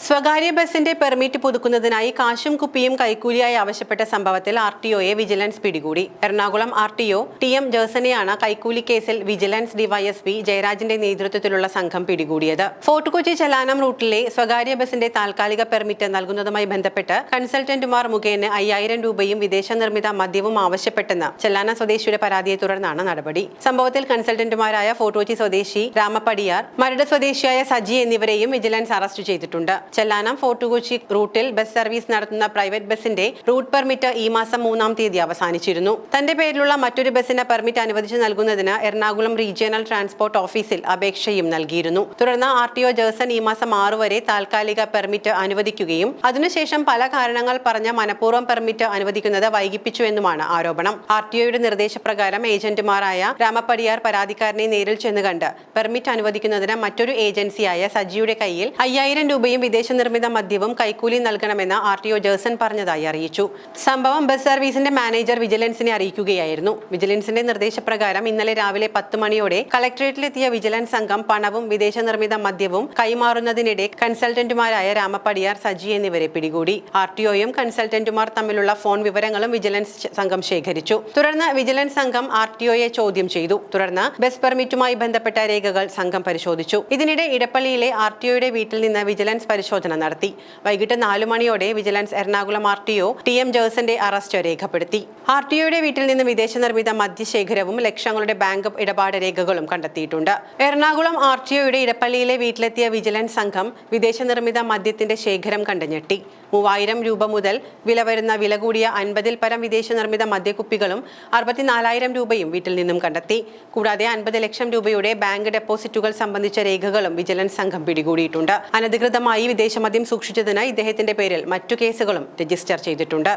സ്വകാര്യ ബസിന്റെ പെർമിറ്റ് പുതുക്കുന്നതിനായി കാശും കുപ്പിയും കൈക്കൂലിയായി ആവശ്യപ്പെട്ട സംഭവത്തിൽ ആർടിഒയെ വിജിലൻസ് പിടികൂടി. Ernakulam RTO TM. ജേഴ്സനെയാണ് കൈക്കൂലി കേസിൽ വിജിലൻസ് ഡിവൈഎസ്പി ജയരാജിന്റെ നേതൃത്വത്തിലുള്ള സംഘം പിടികൂടിയത്. ഫോർട്ട് കൊച്ചി ചെല്ലാനം റൂട്ടിലെ സ്വകാര്യ ബസിന്റെ താൽക്കാലിക പെർമിറ്റ് നൽകുന്നതുമായി ബന്ധപ്പെട്ട് കൺസൾട്ടന്റുമാർ മുഖേന 5000 രൂപയും വിദേശ നിർമ്മിത മദ്യവും ആവശ്യപ്പെട്ടെന്ന് ചെല്ലാനം സ്വദേശിയുടെ പരാതിയെ തുടർന്നാണ് നടപടി. സംഭവത്തിൽ കൺസൾട്ടന്റുമാരായ ഫോർട്ട് കൊച്ചി സ്വദേശി രാമപ്പടിയാർ, മരട് സ്വദേശിയായ സജി എന്നിവരെയും വിജിലൻസ് അറസ്റ്റ് ചെയ്തിട്ടുണ്ട്. ചെല്ലാനം ഫോർട്ട് കൊച്ചി റൂട്ടിൽ ബസ് സർവീസ് നടത്തുന്ന പ്രൈവറ്റ് ബസിന്റെ റൂട്ട് പെർമിറ്റ് ഈ മാസം 3-ാം തീയതി അവസാനിച്ചിരുന്നു. തന്റെ പേരിലുള്ള മറ്റൊരു ബസിന് പെർമിറ്റ് അനുവദിച്ചു നൽകുന്നതിന് എറണാകുളം റീജിയണൽ ട്രാൻസ്പോർട്ട് ഓഫീസിൽ അപേക്ഷയും നൽകിയിരുന്നു. തുടർന്ന് ആർടിഒ ജേഴ്സൺ ഈ മാസം 6 വരെ താൽക്കാലിക പെർമിറ്റ് അനുവദിക്കുകയും അതിനുശേഷം പല കാരണങ്ങൾ പറഞ്ഞ് മനഃപൂർവ്വം പെർമിറ്റ് അനുവദിക്കുന്നത് വൈകിപ്പിച്ചു എന്നുമാണ് ആരോപണം. ആർടിഒയുടെ നിർദ്ദേശപ്രകാരം ഏജന്റുമാരായ രാമപ്പടിയാർ പരാതിക്കാരനെ നേരിൽ ചെന്ന് കണ്ട് പെർമിറ്റ് അനുവദിക്കുന്നതിന് മറ്റൊരു ഏജൻസിയായ സജിയുടെ കയ്യിൽ 5000 രൂപയും വിദേശ നിർമ്മിത മദ്യവും കൈക്കൂലി നൽകണമെന്ന് ആർടിഒ ജേഴ്സൺ പറഞ്ഞതായി അറിയിച്ചു. സംഭവം ബസ് സർവീസിന്റെ മാനേജർ വിജിലൻസിനെ അറിയിക്കുകയായിരുന്നു. വിജിലൻസിന്റെ നിർദ്ദേശപ്രകാരം ഇന്നലെ രാവിലെ 10 മണിയോടെ കളക്ടറേറ്റിലെത്തിയ വിജിലൻസ് സംഘം പണവും വിദേശ നിർമ്മിത മദ്യവും കൈമാറുന്നതിനിടെ കൺസൾട്ടന്റുമാരായ രാമപ്പടിയാർ, സജി എന്നിവരെ പിടികൂടി. ആർടിഒയും കൺസൾട്ടന്റുമാർ തമ്മിലുള്ള ഫോൺ വിവരങ്ങളും വിജിലൻസ് സംഘം ശേഖരിച്ചു. തുടർന്ന് വിജിലൻസ് സംഘം ആർടിഒയെ ചോദ്യം ചെയ്തു. തുടർന്ന് ബസ് പെർമിറ്റുമായി ബന്ധപ്പെട്ട രേഖകൾ സംഘം പരിശോധിച്ചു. ഇതിനിടെ ഇടപ്പള്ളിയിലെ ആർടിഒയുടെ വീട്ടിൽ നിന്ന് വിജിലൻസ് പരിശോധന നടത്തി. വൈകിട്ട് 4 മണിയോടെ വിജിലൻസ് എറണാകുളം ആർടിഒ ടി.എം. ജേഴ്സന്റെ അറസ്റ്റ് രേഖപ്പെടുത്തി. ആർടിഒയുടെ വീട്ടിൽ നിന്ന് വിദേശ നിർമ്മിത മദ്യശേഖരവും ലക്ഷങ്ങളുടെ ബാങ്ക് ഇടപാട് രേഖകളും കണ്ടെത്തിയിട്ടുണ്ട്. എറണാകുളം ആർടിഒയുടെ ഇടപ്പള്ളിയിലെ വീട്ടിലെത്തിയ വിജിലൻസ് സംഘം വിദേശ നിർമ്മിത മദ്യത്തിന്റെ ശേഖരം കണ്ട് ഞെട്ടി. 3000 രൂപ മുതൽ വില വരുന്ന വില കൂടിയ 50-ൽ പരം വിദേശ നിർമ്മിത മദ്യക്കുപ്പികളും 64000 രൂപയും വീട്ടിൽ നിന്നും കണ്ടെത്തി. കൂടാതെ 50 ലക്ഷം രൂപയുടെ ബാങ്ക് ഡെപ്പോസിറ്റുകൾ സംബന്ധിച്ച രേഖകളും വിജിലൻസ് സംഘം പിടികൂടിയിട്ടുണ്ട്. അനധികൃതമായി വിദേശമദ്യം സൂക്ഷിച്ചതിന് ഇദ്ദേഹത്തിന്റെ പേരിൽ മറ്റു കേസുകളും രജിസ്റ്റർ ചെയ്തിട്ടുണ്ട്.